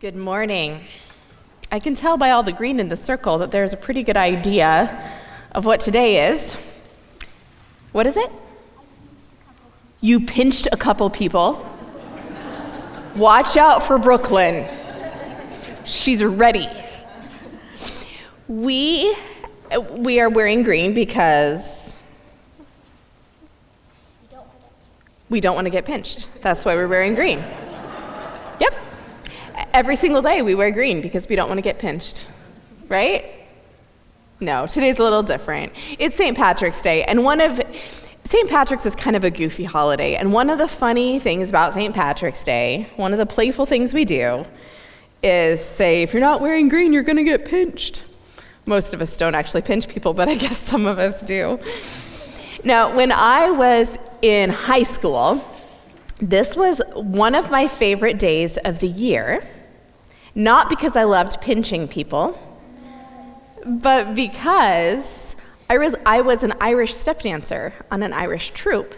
Good morning. I can tell by all the green in the circle that there's a pretty good idea of what today is. What is it? You pinched a couple people. Watch out for Brooklyn. She's ready. We are wearing green because we don't want to get pinched. That's why we're wearing green. Yep. Every single day we wear green because we don't want to get pinched, right? No, today's a little different. It's St. Patrick's Day, and St. Patrick's is kind of a goofy holiday, and one of the funny things about St. Patrick's Day, one of the playful things we do, is say, if you're not wearing green, you're going to get pinched. Most of us don't actually pinch people, but I guess some of us do. Now, when I was in high school, this was one of my favorite days of the year, not because I loved pinching people, but because I was an Irish step dancer on an Irish troupe.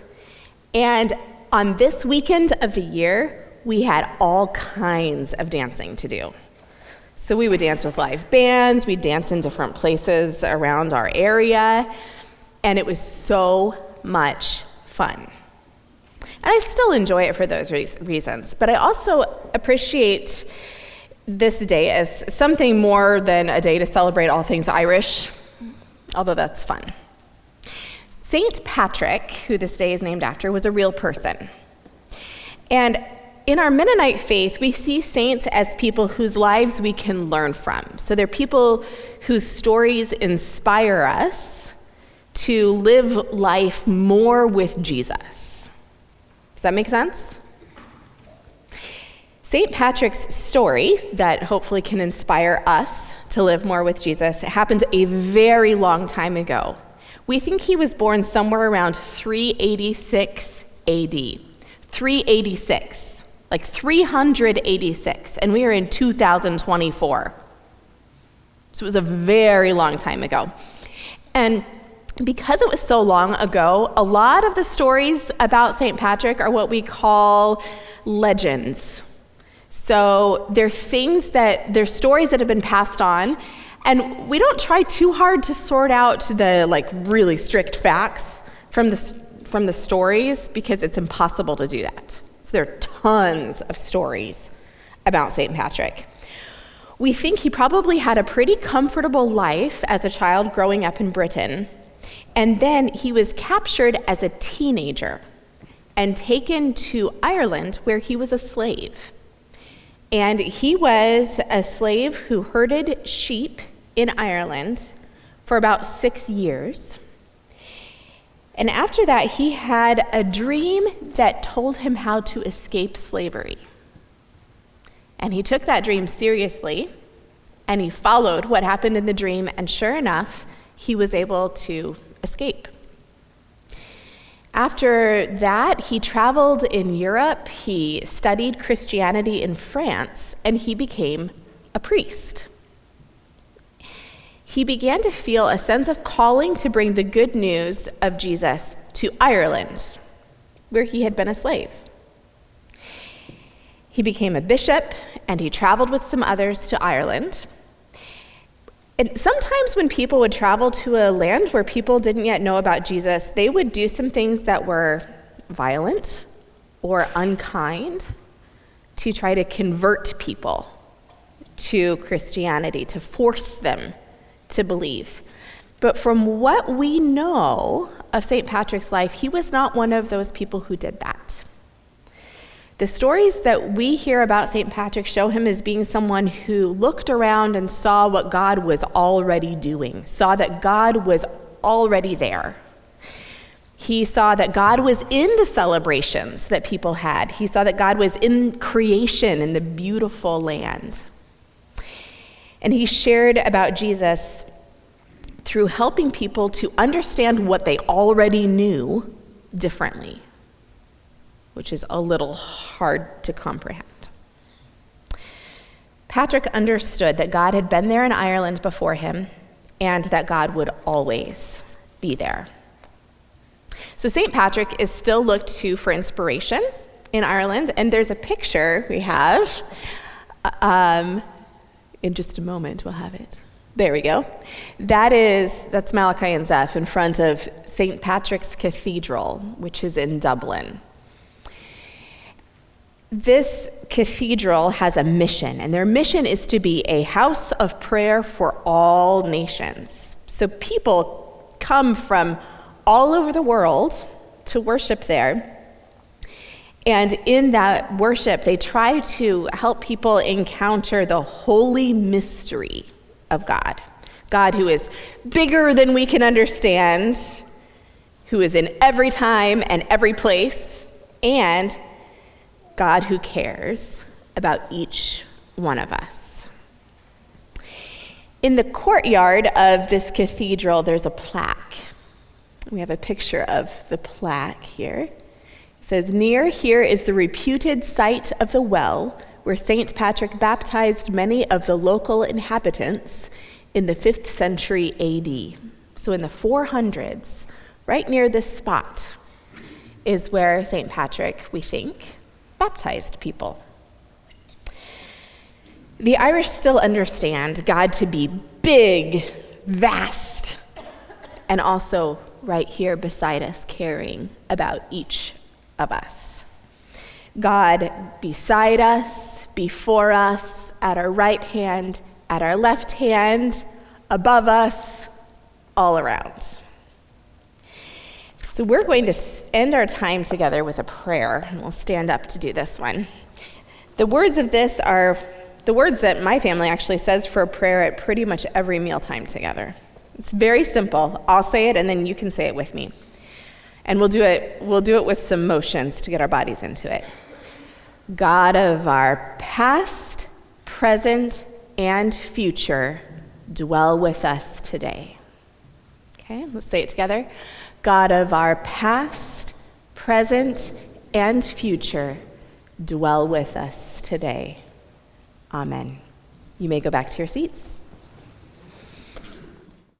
And on this weekend of the year, we had all kinds of dancing to do. So we would dance with live bands, we'd dance in different places around our area, and it was so much fun. And I still enjoy it for those reasons, but I also appreciate this day as something more than a day to celebrate all things Irish, although that's fun. St. Patrick, who this day is named after, was a real person. And in our Mennonite faith, we see saints as people whose lives we can learn from. So they're people whose stories inspire us to live life more with Jesus. Does that make sense? St. Patrick's story that hopefully can inspire us to live more with Jesus happened a very long time ago. We think he was born somewhere around 386 AD. 386, like 386, and we are in 2024. So it was a very long time ago. And because it was so long ago, a lot of the stories about St. Patrick are what we call legends. So they're stories that have been passed on, and we don't try too hard to sort out the really strict facts from the stories because it's impossible to do that. So there are tons of stories about St. Patrick. We think he probably had a pretty comfortable life as a child growing up in Britain. And then he was captured as a teenager and taken to Ireland, where he was a slave. And he was a slave who herded sheep in Ireland for about 6 years. And after that, he had a dream that told him how to escape slavery. And he took that dream seriously, and he followed what happened in the dream, and sure enough, he was able to escape. After that, he traveled in Europe, he studied Christianity in France, and he became a priest. He began to feel a sense of calling to bring the good news of Jesus to Ireland, where he had been a slave. He became a bishop, and he traveled with some others to Ireland. And sometimes when people would travel to a land where people didn't yet know about Jesus, they would do some things that were violent or unkind to try to convert people to Christianity, to force them to believe. But from what we know of St. Patrick's life, he was not one of those people who did that. The stories that we hear about St. Patrick show him as being someone who looked around and saw what God was already doing, saw that God was already there. He saw that God was in the celebrations that people had. He saw that God was in creation in the beautiful land. And he shared about Jesus through helping people to understand what they already knew differently, which is a little hard to comprehend. Patrick understood that God had been there in Ireland before him and that God would always be there. So St. Patrick is still looked to for inspiration in Ireland, and there's a picture we have In just a moment, we'll have it. There we go. That's Malachi and Zeph in front of St. Patrick's Cathedral, which is in Dublin. This cathedral has a mission, and their mission is to be a house of prayer for all nations. So people come from all over the world to worship there. And in that worship, they try to help people encounter the holy mystery of God. God who is bigger than we can understand, who is in every time and every place, and God who cares about each one of us. In the courtyard of this cathedral, there's a plaque. We have a picture of the plaque here. It says, "Near here is the reputed site of the well where St. Patrick baptized many of the local inhabitants in the 5th century AD. So in the 400s, right near this spot, is where St. Patrick, we think, baptized people. The Irish still understand God to be big, vast, and also right here beside us, caring about each of us. God beside us, before us, at our right hand, at our left hand, above us, all around. So we're going to end our time together with a prayer, and we'll stand up to do this one. The words of this are the words that my family actually says for a prayer at pretty much every mealtime together. It's very simple. I'll say it, and then you can say it with me. And we'll do it with some motions to get our bodies into it. God of our past, present, and future, dwell with us today. Okay, let's say it together. God of our past, present, and future, dwell with us today. Amen. You may go back to your seats.